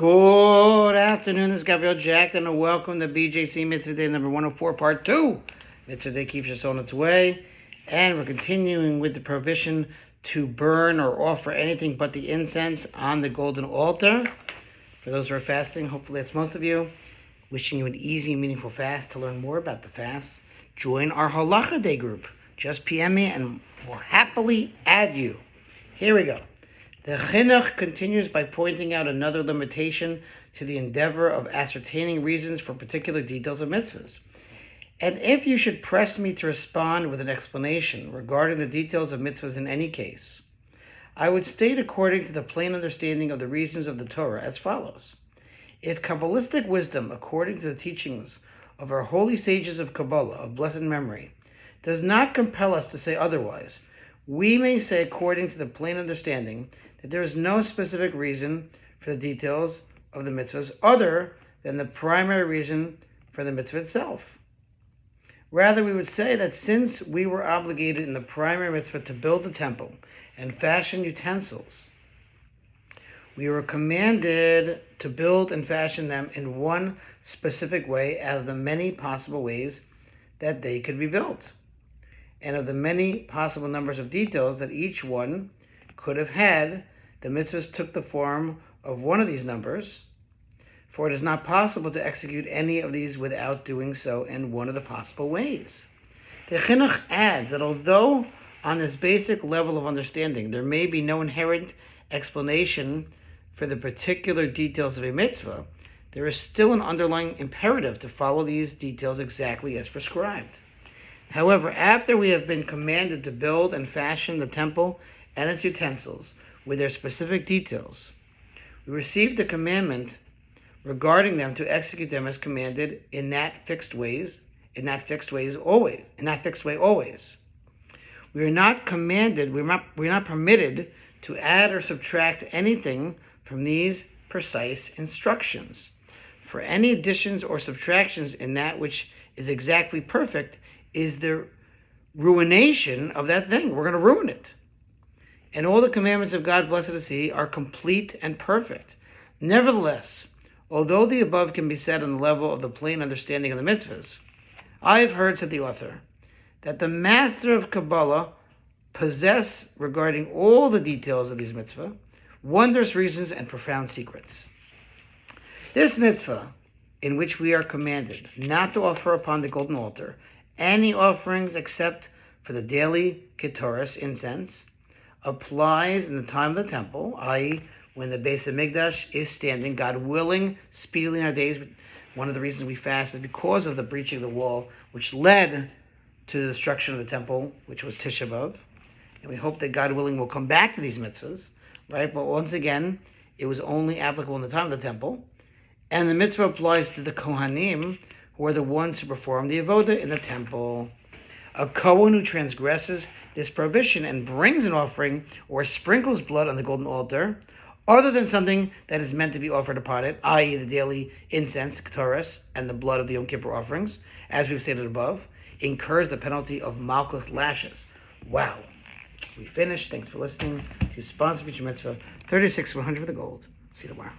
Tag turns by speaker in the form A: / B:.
A: Good afternoon, this is Gabriel Jackson, and welcome to BJC Mitzvah Day number 104, part 2. Mitzvah Day keeps us on its way, and we're continuing with the prohibition to burn or offer anything but the incense on the golden altar. For those who are fasting, hopefully that's most of you, wishing you an easy and meaningful fast. To learn more about the fast, join our Halacha Day group. Just PM me and we'll happily add you. Here we go. The Chinuch continues by pointing out another limitation to the endeavor of ascertaining reasons for particular details of mitzvahs. And if you should press me to respond with an explanation regarding the details of mitzvahs in any case, I would state according to the plain understanding of the reasons of the Torah as follows. If Kabbalistic wisdom, according to the teachings of our holy sages of Kabbalah, of blessed memory, does not compel us to say otherwise, we may say according to the plain understanding that there is no specific reason for the details of the mitzvahs other than the primary reason for the mitzvah itself. Rather, we would say that since we were obligated in the primary mitzvah to build the temple and fashion utensils, we were commanded to build and fashion them in one specific way out of the many possible ways that they could be built, and of the many possible numbers of details that each one could have had. The mitzvahs took the form of one of these numbers, for it is not possible to execute any of these without doing so in one of the possible ways. The Chinuch adds that although on this basic level of understanding there may be no inherent explanation for the particular details of a mitzvah, there is still an underlying imperative to follow these details exactly as prescribed. However, after we have been commanded to build and fashion the temple and its utensils with their specific details, we received the commandment regarding them to execute them as commanded in that fixed way always. We are not commanded, we're not permitted to add or subtract anything from these precise instructions. For any additions or subtractions in that which is exactly perfect is the ruination of that thing. We're going to ruin it. And all the commandments of God, blessed is He, are complete and perfect. Nevertheless, although the above can be said on the level of the plain understanding of the mitzvahs, I have heard, said the author, that the master of Kabbalah possess, regarding all the details of these mitzvah, wondrous reasons and profound secrets. This mitzvah, in which we are commanded not to offer upon the golden altar any offerings except for the daily ketoros, incense, applies in the time of the temple, i.e., when the base of Mikdash is standing, God willing, speedily in our days. One of the reasons we fast is because of the breaching of the wall, which led to the destruction of the temple, which was Tisha B'Av. And we hope that God willing will come back to these mitzvahs, right? But once again, it was only applicable in the time of the temple. And the mitzvah applies to the Kohanim, who are the ones who perform the avodah in the temple. A Kohen who transgresses this prohibition and brings an offering or sprinkles blood on the golden altar, other than something that is meant to be offered upon it, i.e. the daily incense, the ketoros, and the blood of the Yom Kippur offerings, as we've stated above, incurs the penalty of malchus lashes. Wow. We finished. Thanks for listening to Sponsor Feature Mitzvah 36-100 for the gold. See you tomorrow.